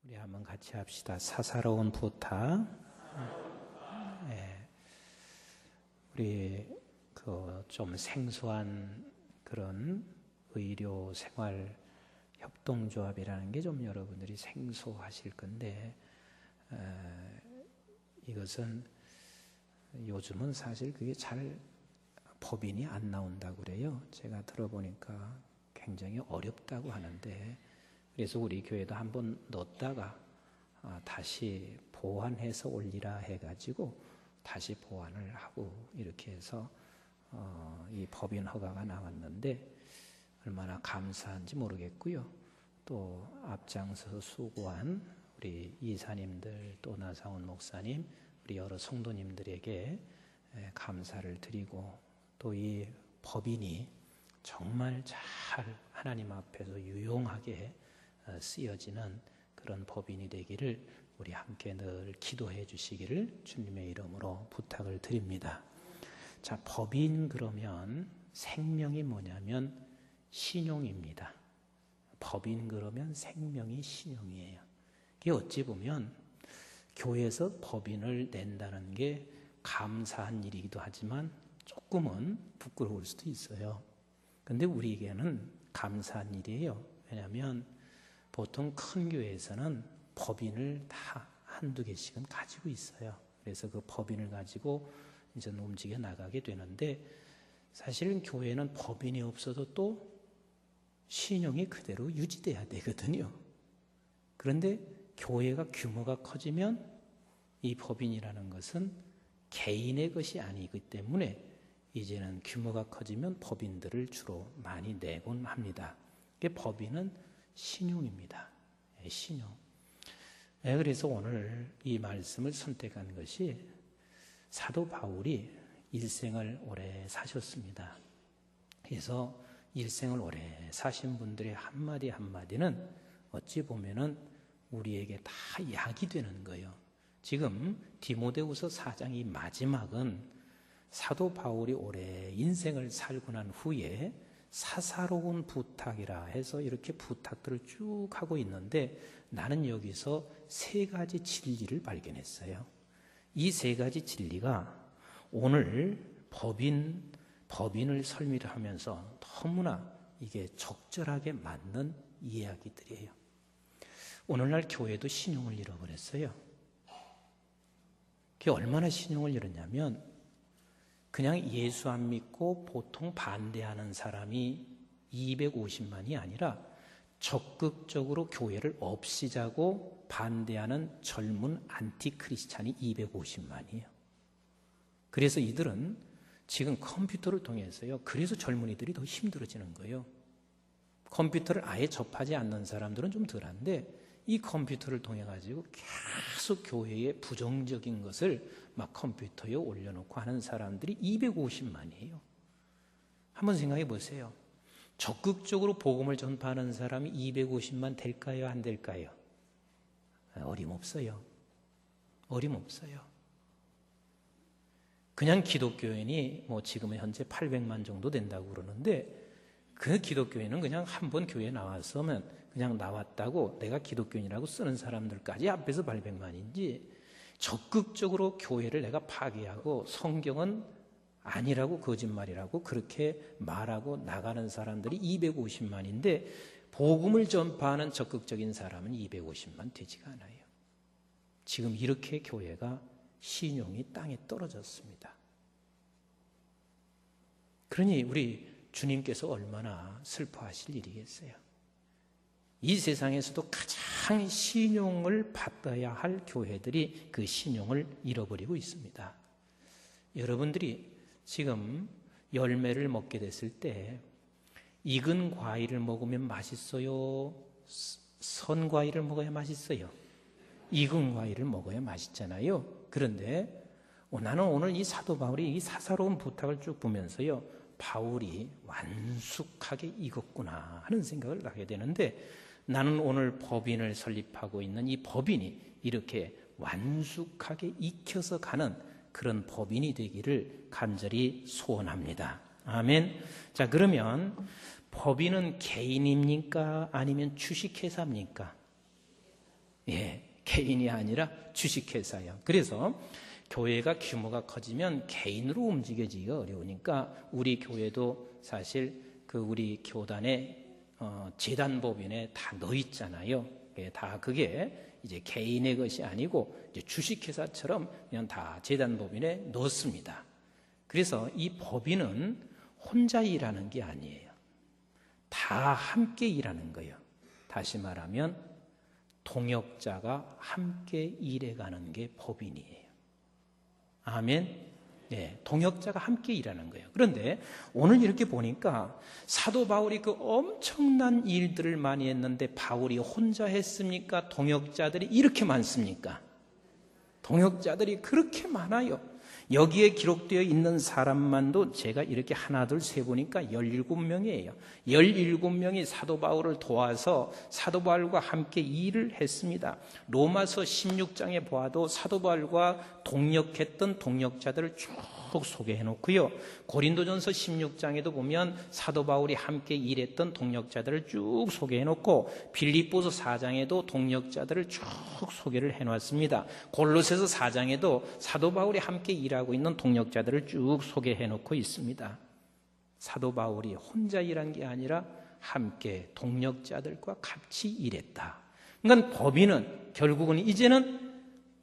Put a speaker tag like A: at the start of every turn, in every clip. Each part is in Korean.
A: 우리 한번 같이 합시다. 사사로운 부탁. 우리 좀 생소한 그런 의료 생활 협동조합이라는 게 좀 여러분들이 생소하실 건데, 이것은 요즘은 사실 그게 잘 법인이 안 나온다고 그래요. 제가 들어보니까 굉장히 어렵다고 하는데, 그래서 우리 교회도 한번 넣었다가 다시 보완해서 올리라 해가지고 다시 보완을 하고 이렇게 해서 이 법인 허가가 나왔는데 얼마나 감사한지 모르겠고요. 또 앞장서 수고한 우리 이사님들, 또 나상훈 목사님, 우리 여러 성도님들에게 감사를 드리고, 또 이 법인이 정말 잘 하나님 앞에서 유용하게 쓰여지는 그런 법인이 되기를 우리 함께 늘 기도해 주시기를 주님의 이름으로 부탁을 드립니다. 자, 법인 그러면 생명이 뭐냐면 신용입니다. 법인 그러면 생명이 신용이에요. 이게 어찌 보면 교회에서 법인을 낸다는 게 감사한 일이기도 하지만 조금은 부끄러울 수도 있어요. 근데 우리에게는 감사한 일이에요. 왜냐하면 보통 큰 교회에서는 법인을 다 한두 개씩은 가지고 있어요. 그래서 그 법인을 가지고 이제 움직여 나가게 되는데, 사실은 교회는 법인이 없어도 또 신용이 그대로 유지돼야 되거든요. 그런데 교회가 규모가 커지면 이 법인이라는 것은 개인의 것이 아니기 때문에 이제는 규모가 커지면 법인들을 주로 많이 내곤 합니다. 법인은 신용입니다. 신용. 그래서 오늘 이 말씀을 선택한 것이 사도 바울이 일생을 오래 사셨습니다. 그래서 일생을 오래 사신 분들의 한마디 한마디는 어찌 보면은 우리에게 다 약이 되는 거예요. 지금 디모데후서 4장 이 마지막은 사도 바울이 오래 인생을 살고 난 후에 사사로운 부탁이라 해서 이렇게 부탁들을 쭉 하고 있는데, 나는 여기서 세 가지 진리를 발견했어요. 이 세 가지 진리가 오늘 법인을 설명을 하면서 너무나 이게 적절하게 맞는 이야기들이에요. 오늘날 교회도 신용을 잃어버렸어요. 그게 얼마나 신용을 잃었냐면, 그냥 예수 안 믿고 보통 반대하는 사람이 250만이 아니라 적극적으로 교회를 없애자고 반대하는 젊은 안티크리스찬이 250만이에요. 그래서 이들은 지금 컴퓨터를 통해서요, 그래서 젊은이들이 더 힘들어지는 거예요. 컴퓨터를 아예 접하지 않는 사람들은 좀 덜한데, 이 컴퓨터를 통해 가지고 계속 교회의 부정적인 것을 막 컴퓨터에 올려놓고 하는 사람들이 250만이에요. 한번 생각해 보세요. 적극적으로 복음을 전파하는 사람이 250만 될까요? 안 될까요? 어림없어요. 어림없어요. 그냥 기독교인이 지금은 현재 800만 정도 된다고 그러는데, 그 기독교인은 그냥 한 번 교회에 나왔으면 그냥 나왔다고 내가 기독교인이라고 쓰는 사람들까지 앞에서 800만인지, 적극적으로 교회를 내가 파괴하고 성경은 아니라고 거짓말이라고 그렇게 말하고 나가는 사람들이 250만인데 복음을 전파하는 적극적인 사람은 250만 되지가 않아요. 지금 이렇게 교회가 신용이 땅에 떨어졌습니다. 그러니 우리 주님께서 얼마나 슬퍼하실 일이겠어요. 이 세상에서도 가장 신용을 받아야 할 교회들이 그 신용을 잃어버리고 있습니다. 여러분들이 지금 열매를 먹게 됐을 때 익은 과일을 먹으면 맛있어요? 선 과일을 먹어야 맛있어요? 익은 과일을 먹어야 맛있잖아요. 그런데 나는 오늘 이 사도 바울이 이 사사로운 부탁을 쭉 보면서요, 바울이 완숙하게 익었구나 하는 생각을 하게 되는데, 나는 오늘 법인을 설립하고 있는 이 법인이 이렇게 완숙하게 익혀서 가는 그런 법인이 되기를 간절히 소원합니다. 아멘. 자, 그러면 법인은 개인입니까? 아니면 주식회사입니까? 예, 개인이 아니라 주식회사요. 그래서 교회가 규모가 커지면 개인으로 움직여지기가 어려우니까 우리 교회도 사실 그 우리 교단의 재단법인에 다 넣어 있잖아요. 다 그게 이제 개인의 것이 아니고 이제 주식회사처럼 그냥 다 재단법인에 넣었습니다. 그래서 이 법인은 혼자 일하는 게 아니에요. 다 함께 일하는 거예요. 다시 말하면 동역자가 함께 일해가는 게 법인이에요. 아멘. 네, 동역자가 함께 일하는 거예요. 그런데 오늘 이렇게 보니까 사도 바울이 그 엄청난 일들을 많이 했는데 바울이 혼자 했습니까? 동역자들이 이렇게 많습니까? 동역자들이 그렇게 많아요. 여기에 기록되어 있는 사람만도 제가 이렇게 하나 둘 세 보니까 17명이에요. 17명이 사도 바울을 도와서 사도 바울과 함께 일을 했습니다. 로마서 16장에 보아도 사도 바울과 동역했던 동역자들을 쭉 소개해 놓고요. 고린도전서 16장에도 보면 사도 바울이 함께 일했던 동역자들을 쭉 소개해 놓고 빌립보서 4장에도 동역자들을 쭉 소개를 해 놨습니다. 골로새서 4장에도 사도 바울이 함께 일하고 있는 동역자들을 쭉 소개해 놓고 있습니다. 사도 바울이 혼자 일한 게 아니라 함께 동역자들과 같이 일했다. 그러니까 법인은 결국은 이제는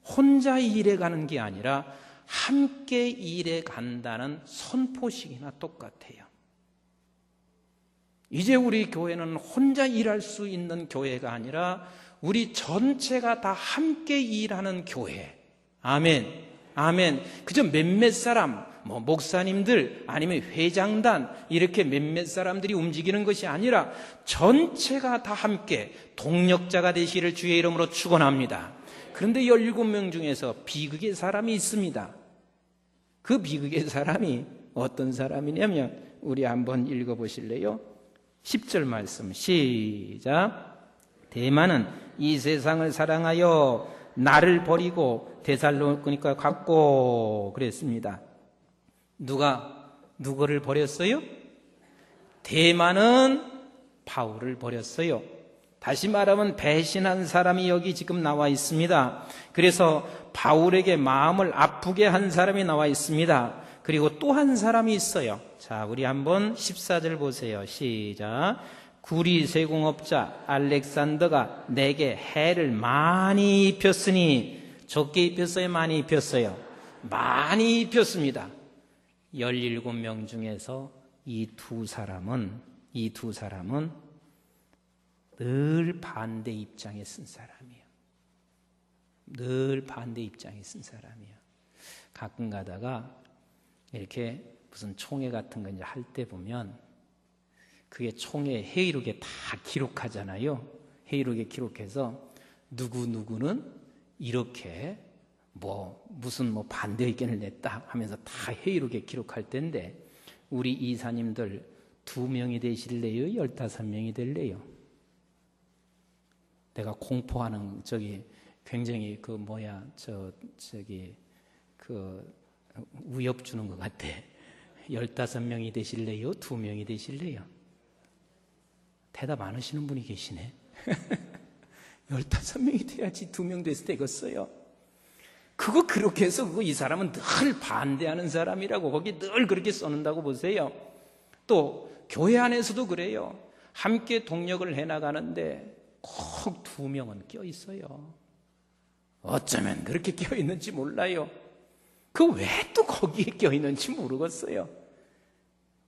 A: 혼자 일해 가는 게 아니라 함께 일해 간다는 선포식이나 똑같아요. 이제 우리 교회는 혼자 일할 수 있는 교회가 아니라 우리 전체가 다 함께 일하는 교회. 아멘. 아멘. 그저 몇몇 사람, 목사님들 아니면 회장단 이렇게 몇몇 사람들이 움직이는 것이 아니라 전체가 다 함께 동력자가 되시기를 주의 이름으로 축원합니다. 그런데 17명 중에서 비극의 사람이 있습니다. 그 비극의 사람이 어떤 사람이냐면 우리 한번 읽어보실래요? 10절 말씀 시작. 대만은 이 세상을 사랑하여 나를 버리고 데살로니가 갔고 그랬습니다. 누구를 버렸어요? 대만은 바울을 버렸어요. 다시 말하면 배신한 사람이 여기 지금 나와 있습니다. 그래서 바울에게 마음을 아프게 한 사람이 나와 있습니다. 그리고 또 한 사람이 있어요. 자, 우리 한번 14절 보세요. 시작. 구리 세공업자 알렉산더가 내게 해를 많이 입혔으니 적게 입혔어요? 많이 입혔어요? 많이 입혔습니다. 17명 중에서 이 두 사람은 늘 반대 입장에 쓴 사람이에요. 늘 반대 입장에 쓴 사람이에요. 가끔 가다가 이렇게 무슨 총회 같은 거 이제 할 때 보면 그게 총회 회의록에 다 기록하잖아요. 회의록에 기록해서 누구는 이렇게 무슨 반대 의견을 냈다 하면서 다 회의록에 기록할 텐데 우리 이사님들 2명이 되실래요? 15명이 될래요? 내가 공포하는 굉장히 위협 주는 것 같아. 15명이 되실래요? 2명이 되실래요? 대답 안 하시는 분이 계시네. 15명이 돼야지 2명 됐을 때겠어요. 그거 그렇게 해서 이 사람은 늘 반대하는 사람이라고 거기 늘 그렇게 써놓는다고 보세요. 또 교회 안에서도 그래요. 함께 동력을 해나가는데 꼭 2명은 껴있어요. 어쩌면 그렇게 껴있는지 몰라요. 그 왜 또 거기에 껴있는지 모르겠어요.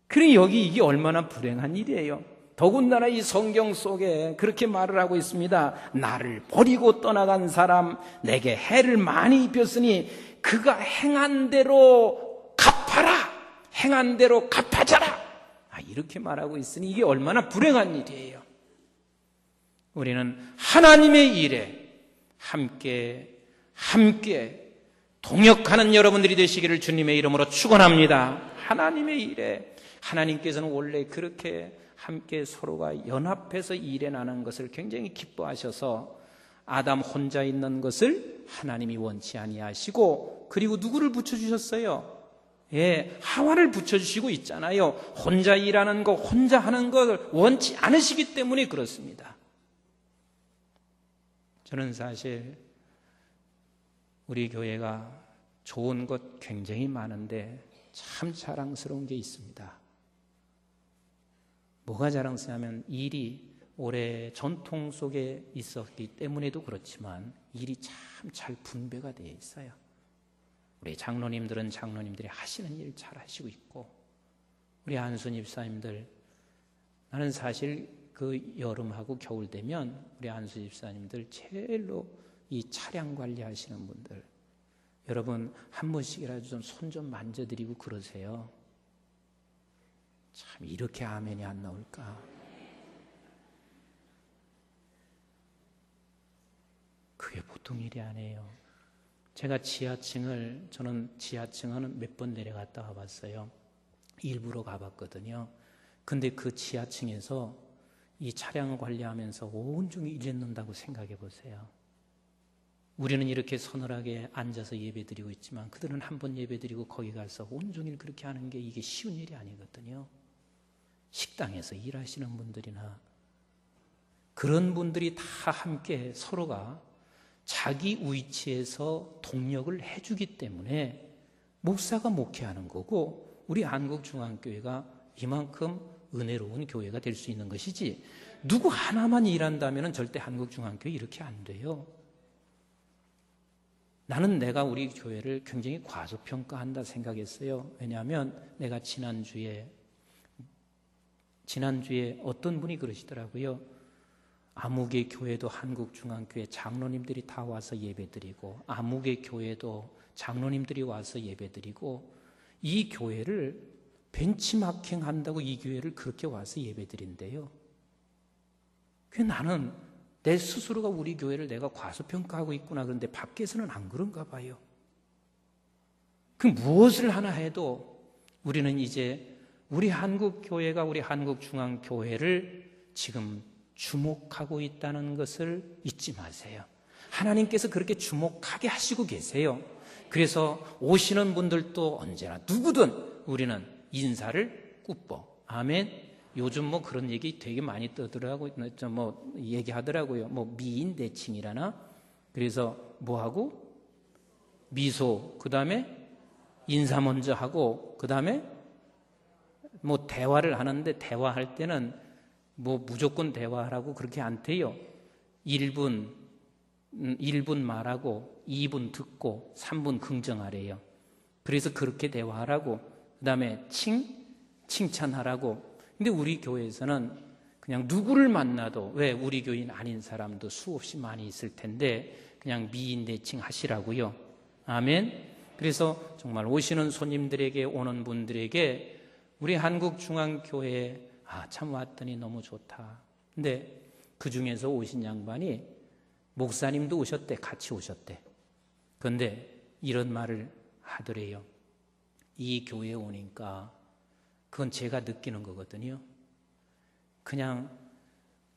A: 그래 여기 이게 얼마나 불행한 일이에요. 더군다나 이 성경 속에 그렇게 말을 하고 있습니다. 나를 버리고 떠나간 사람 내게 해를 많이 입혔으니 그가 행한 대로 갚아라. 행한 대로 갚아져라. 이렇게 말하고 있으니 이게 얼마나 불행한 일이에요. 우리는 하나님의 일에 함께 동역하는 여러분들이 되시기를 주님의 이름으로 축원합니다. 하나님의 일에 하나님께서는 원래 그렇게 함께 서로가 연합해서 일해 나가는 것을 굉장히 기뻐하셔서 아담 혼자 있는 것을 하나님이 원치 아니하시고 그리고 누구를 붙여주셨어요? 하와를 붙여주시고 있잖아요. 혼자 일하는 거 혼자 하는 것을 원치 않으시기 때문에 그렇습니다. 저는 사실 우리 교회가 좋은 것 굉장히 많은데 참 자랑스러운 게 있습니다. 뭐가 자랑스러우냐면 일이 오래 전통 속에 있었기 때문에도 그렇지만 일이 참 잘 분배가 되어 있어요. 우리 장로님들은 장로님들이 하시는 일 잘 하시고 있고, 우리 안순 집사님들, 나는 사실 그 여름하고 겨울 되면 우리 안순 집사님들 제일로 이 차량 관리하시는 분들, 여러분 한 번씩이라도 좀 손 좀 만져드리고 그러세요. 참 이렇게 아멘이 안 나올까? 그게 보통 일이 아니에요. 제가 저는 지하층은 몇 번 내려갔다 와봤어요. 일부러 가봤거든요. 근데 그 지하층에서 이 차량 관리하면서 온종일 일했는다고 생각해 보세요. 우리는 이렇게 서늘하게 앉아서 예배드리고 있지만 그들은 한 번 예배드리고 거기 가서 온종일 그렇게 하는 게 이게 쉬운 일이 아니거든요. 식당에서 일하시는 분들이나 그런 분들이 다 함께 서로가 자기 위치에서 동력을 해주기 때문에 목사가 목회하는 거고, 우리 한국중앙교회가 이만큼 은혜로운 교회가 될 수 있는 것이지, 누구 하나만 일한다면 절대 한국중앙교회 이렇게 안 돼요. 나는 내가 우리 교회를 굉장히 과소평가한다 생각했어요. 왜냐하면 내가 지난주에 어떤 분이 그러시더라고요. 아무개 교회도 한국중앙교회 장로님들이 다 와서 예배드리고, 아무개 교회도 장로님들이 와서 예배드리고, 이 교회를 벤치마킹 한다고 이 교회를 그렇게 와서 예배드린대요. 그 나는 내 스스로가 우리 교회를 내가 과소평가하고 있구나. 그런데 밖에서는 안 그런가 봐요. 그 무엇을 하나 해도 우리는 이제 우리 한국교회가 우리 한국중앙교회를 지금 주목하고 있다는 것을 잊지 마세요. 하나님께서 그렇게 주목하게 하시고 계세요. 그래서 오시는 분들도 언제나 누구든 우리는 인사를 꾸짖어. 아멘. 요즘 뭐 그런 얘기 되게 많이 떠들어가고 얘기하더라고요. 미인 대칭이라나. 그래서 뭐하고 미소, 그 다음에 인사 먼저 하고, 그 다음에 대화를 하는데 대화할 때는 무조건 대화하라고 그렇게 안 돼요. 1분 말하고 2분 듣고 3분 긍정하래요. 그래서 그렇게 대화하라고, 그 다음에 칭찬하라고. 근데 우리 교회에서는 그냥 누구를 만나도, 왜 우리 교인 아닌 사람도 수없이 많이 있을 텐데 그냥 미인대칭 하시라고요. 아멘. 그래서 정말 오시는 손님들에게, 오는 분들에게 우리 한국중앙교회에 참 왔더니 너무 좋다. 근데 그 중에서 오신 양반이 목사님도 오셨대. 같이 오셨대. 그런데 이런 말을 하더래요. 이 교회에 오니까, 그건 제가 느끼는 거거든요, 그냥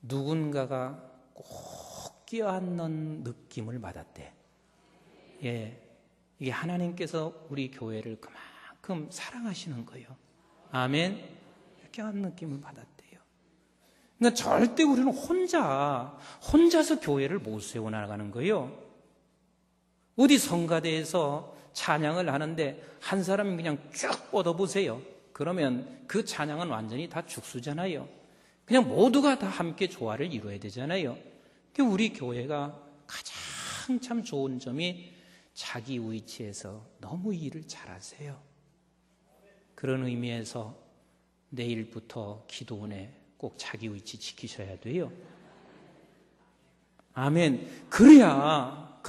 A: 누군가가 꼭 껴안는 느낌을 받았대. 예, 이게 하나님께서 우리 교회를 그만큼 사랑하시는 거예요. 아멘. 껴안는 느낌을 받았대요. 그러니까 절대 우리는 혼자서 교회를 못 세워나가는 거예요. 어디 성가대에서 찬양을 하는데 한 사람이 그냥 쭉 뻗어보세요. 그러면 그 찬양은 완전히 다 죽수잖아요. 그냥 모두가 다 함께 조화를 이루어야 되잖아요. 우리 교회가 가장 참 좋은 점이 자기 위치에서 너무 일을 잘하세요. 그런 의미에서 내일부터 기도원에 꼭 자기 위치 지키셔야 돼요. 아멘. 그래야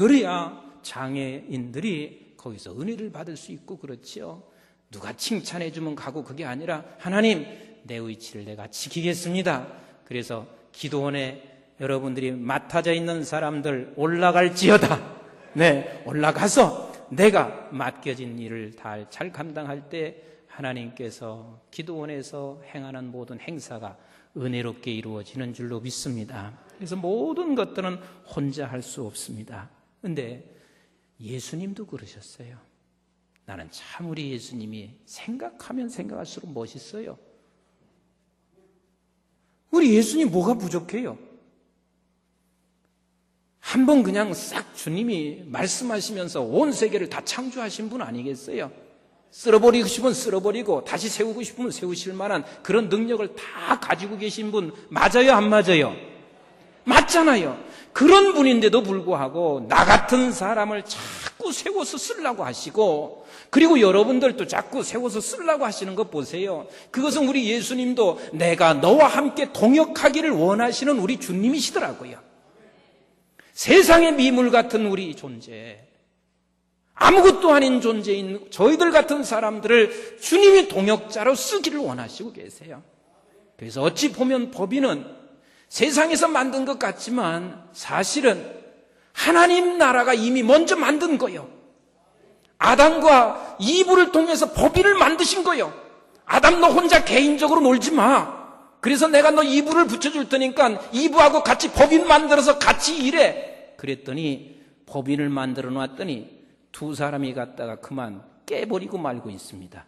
A: 장애인들이 거기서 은혜를 받을 수 있고 그렇지요. 누가 칭찬해 주면 가고, 그게 아니라 하나님, 내 위치를 내가 지키겠습니다. 그래서 기도원에 여러분들이 맡아져 있는 사람들 올라갈지어다. 네, 올라가서 내가 맡겨진 일을 잘 감당할 때 하나님께서 기도원에서 행하는 모든 행사가 은혜롭게 이루어지는 줄로 믿습니다. 그래서 모든 것들은 혼자 할 수 없습니다. 그런데 예수님도 그러셨어요. 나는 참 우리 예수님이 생각하면 생각할수록 멋있어요. 우리 예수님 뭐가 부족해요? 한번 그냥 싹 주님이 말씀하시면서 온 세계를 다 창조하신 분 아니겠어요? 쓸어버리고 싶으면 쓸어버리고 다시 세우고 싶으면 세우실 만한 그런 능력을 다 가지고 계신 분 맞아요, 안 맞아요? 맞잖아요. 그런 분인데도 불구하고 나 같은 사람을 자꾸 세워서 쓰려고 하시고, 그리고 여러분들도 자꾸 세워서 쓰려고 하시는 것 보세요. 그것은 우리 예수님도 내가 너와 함께 동역하기를 원하시는 우리 주님이시더라고요. 세상의 미물 같은 우리 존재, 아무것도 아닌 존재인 저희들 같은 사람들을 주님이 동역자로 쓰기를 원하시고 계세요. 그래서 어찌 보면 법인은 세상에서 만든 것 같지만 사실은 하나님 나라가 이미 먼저 만든 거예요. 아담과 이브를 통해서 법인을 만드신 거예요. 아담, 너 혼자 개인적으로 놀지 마. 그래서 내가 너 이브를 붙여줄 테니까 이브하고 같이 법인 만들어서 같이 일해. 그랬더니 법인을 만들어 놨더니 두 사람이 갔다가 그만 깨버리고 말고 있습니다.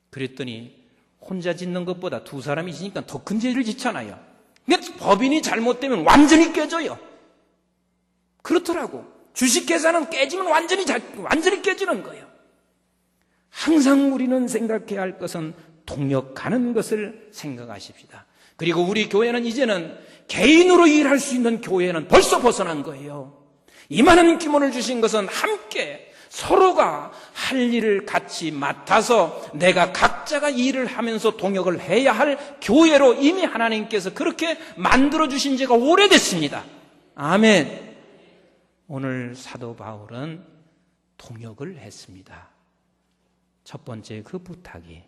A: 그랬더니 혼자 짓는 것보다 두 사람이 지니까 더 큰 죄를 짓잖아요. 근데 법인이 잘못되면 완전히 깨져요. 그렇더라고. 주식회사는 깨지면 완전히 깨지는 거예요. 항상 우리는 생각해야 할 것은 동역하는 것을 생각하십시다. 그리고 우리 교회는 이제는 개인으로 일할 수 있는 교회는 벌써 벗어난 거예요. 이 많은 기문을 주신 것은 함께 서로가 할 일을 같이 맡아서 내가 각자가 일을 하면서 동역을 해야 할 교회로 이미 하나님께서 그렇게 만들어주신 지가 오래됐습니다. 아멘. 오늘 사도 바울은 동역을 했습니다. 첫 번째 그 부탁이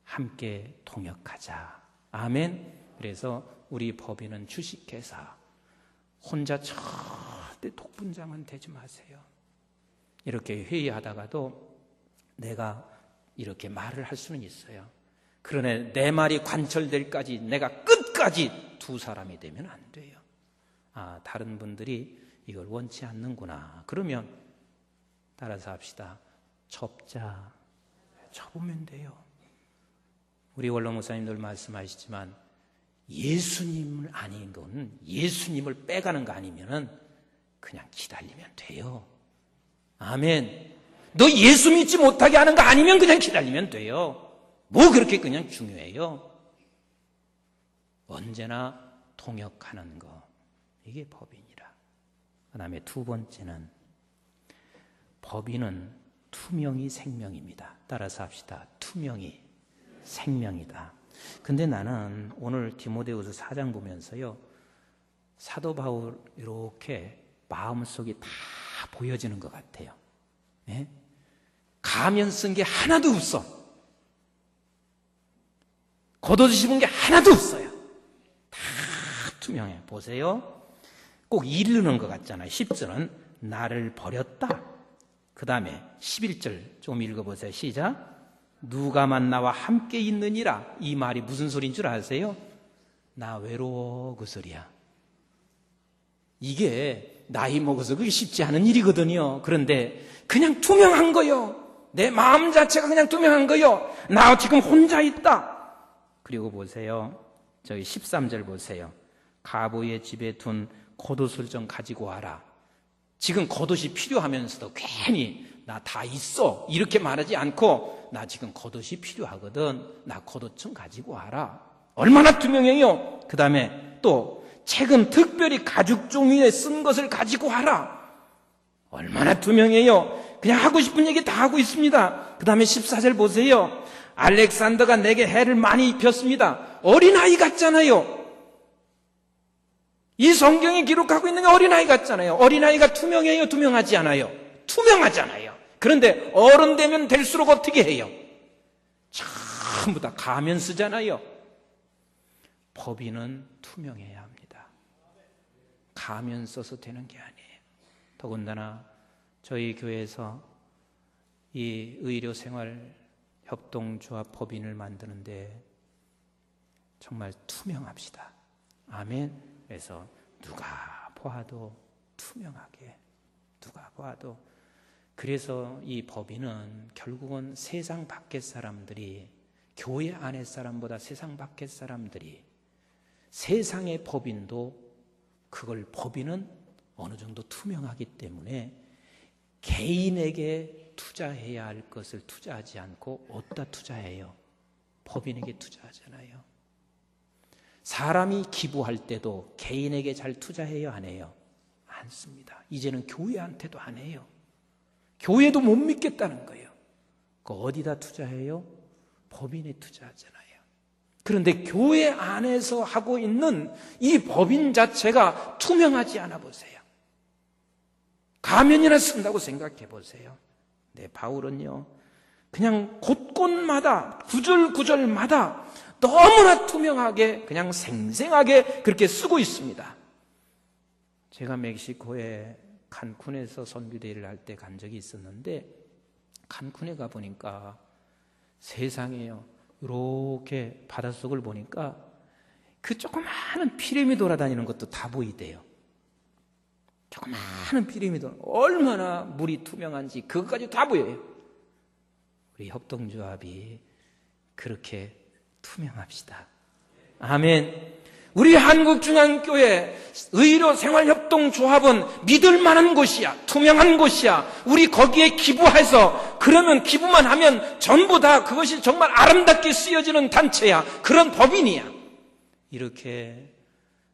A: 함께 동역하자. 아멘. 그래서 우리 법인은 주식회사, 혼자 절대 독분장은 되지 마세요. 이렇게 회의하다가도 내가 이렇게 말을 할 수는 있어요. 그러나 내 말이 관철될 까지 내가 끝까지 두 사람이 되면 안 돼요. 아, 다른 분들이 이걸 원치 않는구나. 그러면 따라서 합시다. 접자. 접으면 돼요. 우리 원로 목사님들 말씀하시지만 예수님을 아닌 건, 예수님을 빼가는 거 아니면은 그냥 기다리면 돼요. 아멘. 너 예수 믿지 못하게 하는 거 아니면 그냥 기다리면 돼요. 뭐 그렇게 그냥 중요해요. 언제나 동역하는 거, 이게 법인이라. 그 다음에 두 번째는 법인은 투명이 생명입니다. 따라서 합시다. 투명이 생명이다. 근데 나는 오늘 디모데후서 4장 보면서요, 사도 바울 이렇게 마음속이 다 보여지는 것 같아요. 예? 가면 쓴 게 하나도 없어. 걷어주시는 게 하나도 없어요. 다 투명해. 보세요. 꼭 이르는 것 같잖아요. 10절은 나를 버렸다. 그 다음에 11절 좀 읽어보세요. 시작. 누가만 나와 함께 있느니라. 이 말이 무슨 소리인 줄 아세요? 나 외로워, 그 소리야. 이게 나이 먹어서 그게 쉽지 않은 일이거든요. 그런데 그냥 투명한 거요. 내 마음 자체가 그냥 투명한 거요. 나 지금 혼자 있다. 그리고 보세요. 저기 13절 보세요. 가보의 집에 둔 겉옷을 좀 가지고 와라. 지금 겉옷이 필요하면서도 괜히 나 다 있어 이렇게 말하지 않고 나 지금 겉옷이 필요하거든. 나 겉옷 좀 가지고 와라. 얼마나 투명해요. 그 다음에 또 최근 특별히 가죽 종이에 쓴 것을 가지고 와라. 얼마나 투명해요. 그냥 하고 싶은 얘기 다 하고 있습니다. 그 다음에 14절 보세요. 알렉산더가 내게 해를 많이 입혔습니다. 어린아이 같잖아요. 이 성경이 기록하고 있는 게 어린아이 같잖아요. 어린아이가 투명해요? 투명하지 않아요? 투명하잖아요. 그런데 어른 되면 될수록 어떻게 해요? 전부 다 가면 쓰잖아요. 법인은 투명해야 합니다. 가면 써서 되는 게 아니에요. 더군다나 저희 교회에서 이 의료생활협동조합 법인을 만드는데 정말 투명합시다. 아멘. 그래서 누가 보아도 투명하게, 누가 보아도. 그래서 이 법인은 결국은 세상 밖의 사람들이, 교회 안의 사람보다 세상 밖의 사람들이 세상의 법인도 그걸 법인은 어느 정도 투명하기 때문에 개인에게 투자해야 할 것을 투자하지 않고 어디다 투자해요? 법인에게 투자하잖아요. 사람이 기부할 때도 개인에게 잘 투자해요, 안 해요? 안 씁니다. 이제는 교회한테도 안 해요. 교회도 못 믿겠다는 거예요. 그 어디다 투자해요? 법인에 투자하잖아요. 그런데 교회 안에서 하고 있는 이 법인 자체가 투명하지 않아 보세요. 가면이나 쓴다고 생각해 보세요. 네, 바울은요, 그냥 곳곳마다, 구절구절마다 너무나 투명하게, 그냥 생생하게 그렇게 쓰고 있습니다. 제가 멕시코에 칸쿤에서 선교대회를 할 때 간 적이 있었는데, 칸쿤에 가보니까 세상에요, 이렇게 바닷속을 보니까 그 조그마한 피레미 돌아다니는 것도 다 보이대요. 조그마한 피레미 얼마나 물이 투명한지 그것까지 다 보여요. 우리 협동조합이 그렇게 투명합시다. 아멘. 우리 한국중앙교회 의료생활협동조합은 믿을 만한 곳이야. 투명한 곳이야. 우리 거기에 기부해서, 그러면 기부만 하면 전부 다 그것이 정말 아름답게 쓰여지는 단체야. 그런 법인이야. 이렇게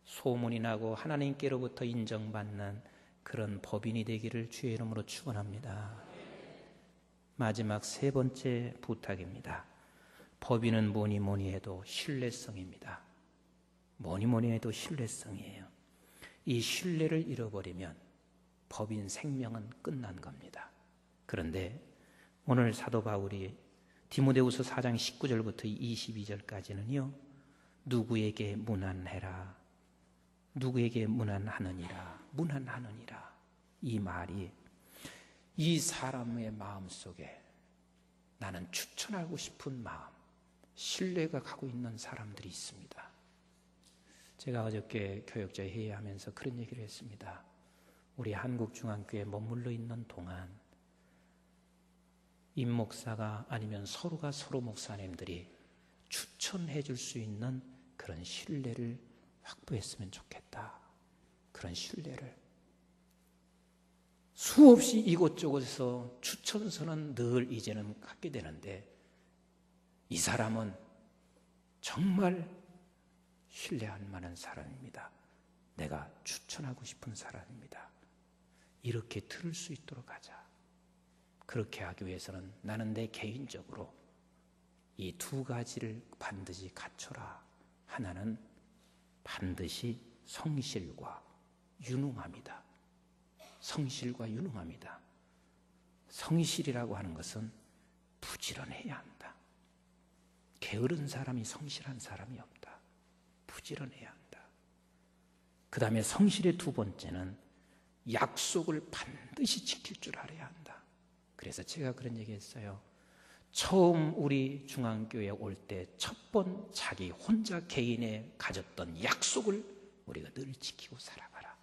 A: 소문이 나고 하나님께로부터 인정받는 그런 법인이 되기를 주의 이름으로 축원합니다. 마지막 세 번째 부탁입니다. 법인은 뭐니 해도 신뢰성입니다. 뭐니 해도 신뢰성이에요. 이 신뢰를 잃어버리면 법인 생명은 끝난 겁니다. 그런데 오늘 사도 바울이 디모데후서 4장 19절부터 22절까지는요, 누구에게 문안해라, 누구에게 문안하느니라, 문안하느니라, 이 말이 이 사람의 마음속에 나는 추천하고 싶은 마음, 신뢰가 가고 있는 사람들이 있습니다. 제가 어저께 교역자 회의하면서 그런 얘기를 했습니다. 우리 한국중앙교회에 머물러 있는 동안 임 목사가 아니면 서로가 서로 목사님들이 추천해 줄 수 있는 그런 신뢰를 확보했으면 좋겠다. 그런 신뢰를. 수없이 이곳저곳에서 추천서는 늘 이제는 갖게 되는데, 이 사람은 정말 신뢰할 만한 사람입니다. 내가 추천하고 싶은 사람입니다. 이렇게 들을 수 있도록 하자. 그렇게 하기 위해서는 나는 내 개인적으로 이 두 가지를 반드시 갖춰라. 하나는 반드시 성실과 유능함이다. 성실과 유능함이다. 성실이라고 하는 것은 부지런해야 한다. 게으른 사람이 성실한 사람이 없다. 부지런해야 한다. 그 다음에 성실의 두 번째는 약속을 반드시 지킬 줄 알아야 한다. 그래서 제가 그런 얘기 했어요. 처음 우리 중앙교회에 올 때 첫 번 자기 혼자 개인에 가졌던 약속을 우리가 늘 지키고 살아가라.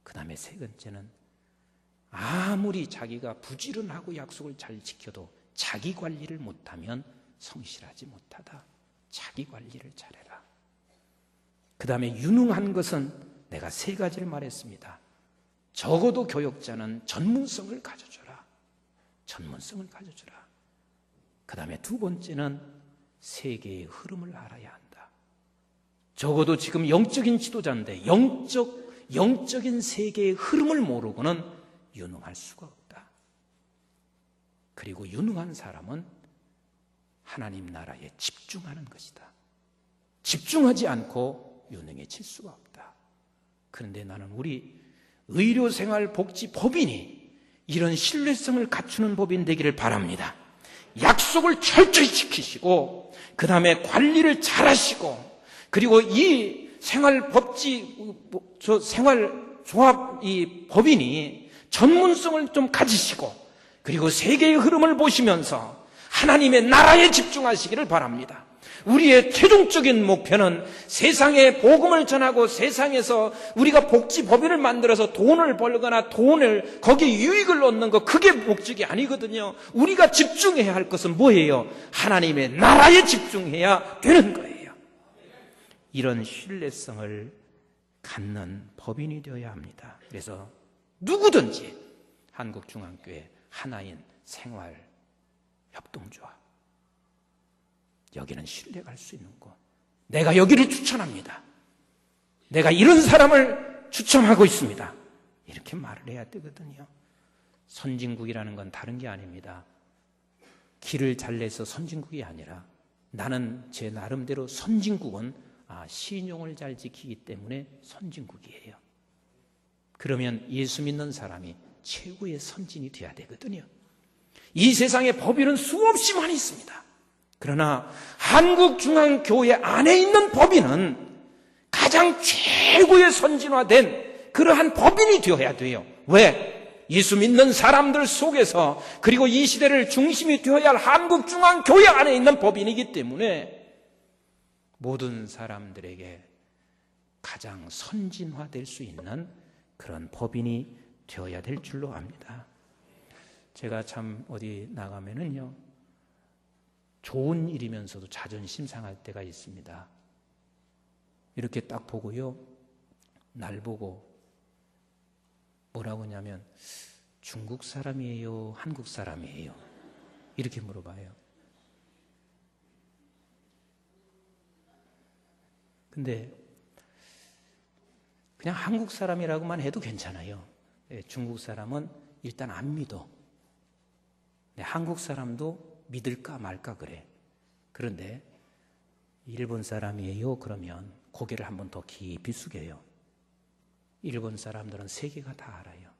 A: 그 다음에 세 번째는 아무리 자기가 부지런하고 약속을 잘 지켜도 자기 관리를 못하면 성실하지 못하다. 자기 관리를 잘해라. 그 다음에 유능한 것은 내가 세 가지를 말했습니다. 적어도 교역자는 전문성을 가져줘라. 전문성을 가져줘라. 그 다음에 두 번째는 세계의 흐름을 알아야 한다. 적어도 지금 영적인 지도자인데 영적인 세계의 흐름을 모르고는 유능할 수가 없다. 그리고 유능한 사람은 하나님 나라에 집중하는 것이다. 집중하지 않고 유능해질 수가 없다. 그런데 나는 우리 의료생활복지법인이 이런 신뢰성을 갖추는 법인 되기를 바랍니다. 약속을 철저히 지키시고, 그 다음에 관리를 잘 하시고, 그리고 이 생활조합 이 법인이 전문성을 좀 가지시고, 그리고 세계의 흐름을 보시면서 하나님의 나라에 집중하시기를 바랍니다. 우리의 최종적인 목표는 세상에 복음을 전하고 세상에서 우리가 복지법인을 만들어서 돈을 벌거나 거기에 유익을 얻는 것, 그게 목적이 아니거든요. 우리가 집중해야 할 것은 뭐예요? 하나님의 나라에 집중해야 되는 거예요. 이런 신뢰성을 갖는 법인이 되어야 합니다. 그래서 누구든지 한국중앙교회 하나인 생활협동조합, 여기는 신뢰갈 수 있는 곳, 내가 여기를 추천합니다, 내가 이런 사람을 추천하고 있습니다, 이렇게 말을 해야 되거든요. 선진국이라는 건 다른 게 아닙니다. 길을 잘 내서 선진국이 아니라 나는 제 나름대로 선진국은 신용을 잘 지키기 때문에 선진국이에요. 그러면 예수 믿는 사람이 최고의 선진이 돼야 되거든요. 이 세상에 법인은 수없이 많이 있습니다. 그러나 한국중앙교회 안에 있는 법인은 가장 최고의 선진화된 그러한 법인이 되어야 돼요. 왜? 예수 믿는 사람들 속에서, 그리고 이 시대를 중심이 되어야 할 한국중앙교회 안에 있는 법인이기 때문에 모든 사람들에게 가장 선진화될 수 있는 그런 법인이 되어야 될 줄로 압니다. 제가 참 어디 나가면은요, 좋은 일이면서도 자존심 상할 때가 있습니다. 이렇게 딱 보고요, 날 보고 뭐라고 하냐면 중국 사람이에요, 한국 사람이에요, 이렇게 물어봐요. 근데 그냥 한국 사람이라고만 해도 괜찮아요. 중국 사람은 일단 안 믿어. 한국 사람도 믿을까 말까 그래. 그런데 일본 사람이에요 그러면 고개를 한 번 더 깊이 숙여요. 일본 사람들은 세계가 다 알아요.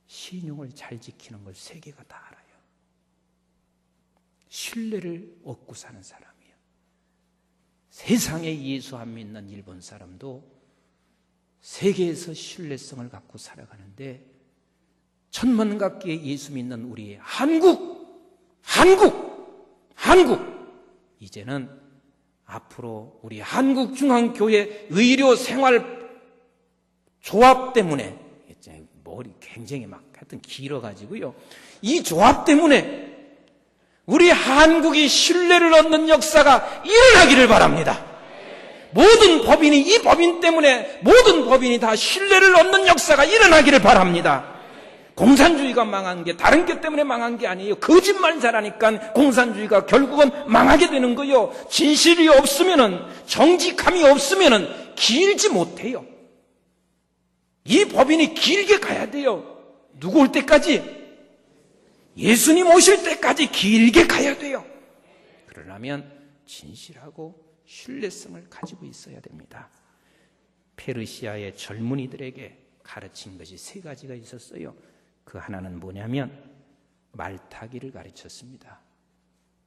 A: 신용을 잘 지키는 걸 세계가 다 알아요. 신뢰를 얻고 사는 사람이에요. 세상에 예수 안 믿는 일본 사람도 세계에서 신뢰성을 갖고 살아가는데, 천만각기에 예수 믿는 우리 한국 이제는 앞으로 우리 한국중앙교회 의료생활조합 때문에, 머리 굉장히 막 하여튼 길어가지고요, 이 조합 때문에 우리 한국이 신뢰를 얻는 역사가 일어나기를 바랍니다. 모든 법인이, 이 법인 때문에 모든 법인이 다 신뢰를 얻는 역사가 일어나기를 바랍니다. 공산주의가 망한 게 다른 게 때문에 망한 게 아니에요. 거짓말 잘하니까 공산주의가 결국은 망하게 되는 거예요. 진실이 없으면은, 정직함이 없으면은 길지 못해요. 이 법인이 길게 가야 돼요. 누구 올 때까지? 예수님 오실 때까지 길게 가야 돼요. 그러려면 진실하고 신뢰성을 가지고 있어야 됩니다. 페르시아의 젊은이들에게 가르친 것이 세 가지가 있었어요. 그 하나는 뭐냐면 말타기를 가르쳤습니다.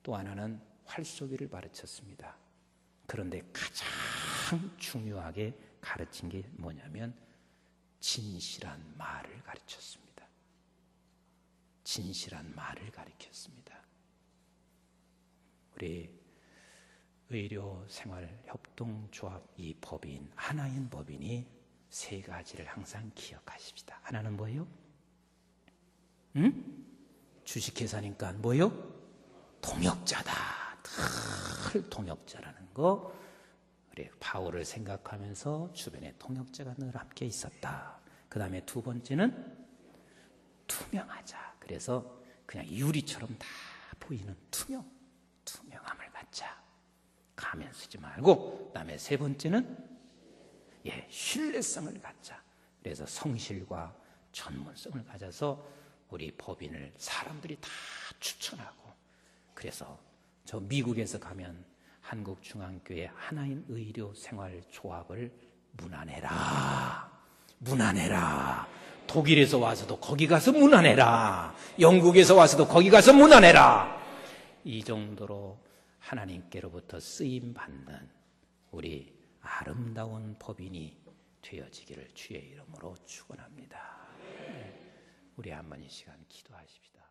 A: 또 하나는 활쏘기를 가르쳤습니다. 그런데 가장 중요하게 가르친 게 뭐냐면 진실한 말을 가르쳤습니다. 진실한 말을 가르쳤습니다. 우리 의료생활협동조합 이 법인, 하나인 법인이 세 가지를 항상 기억하십시다. 하나는 뭐예요? 주식회사니까 뭐예요? 동역자다. 늘 동역자라는 거. 우리 바울을 생각하면서 주변에 동역자가 늘 함께 있었다. 그 다음에 두 번째는 투명하자. 그래서 그냥 유리처럼 다 보이는 투명함을 갖자. 가면 쓰지 말고. 그 다음에 세 번째는 신뢰성을 갖자. 그래서 성실과 전문성을 가져서 우리 법인을 사람들이 다 추천하고, 그래서 저 미국에서 가면 한국중앙교회 하나인 의료생활조합을 문안해라. 독일에서 와서도 거기 가서 문안해라. 영국에서 와서도 거기 가서 문안해라. 이 정도로 하나님께로부터 쓰임받는 우리 아름다운 법인이 되어지기를 주의 이름으로 축원합니다. 우리 한번 이 시간 기도하십시다.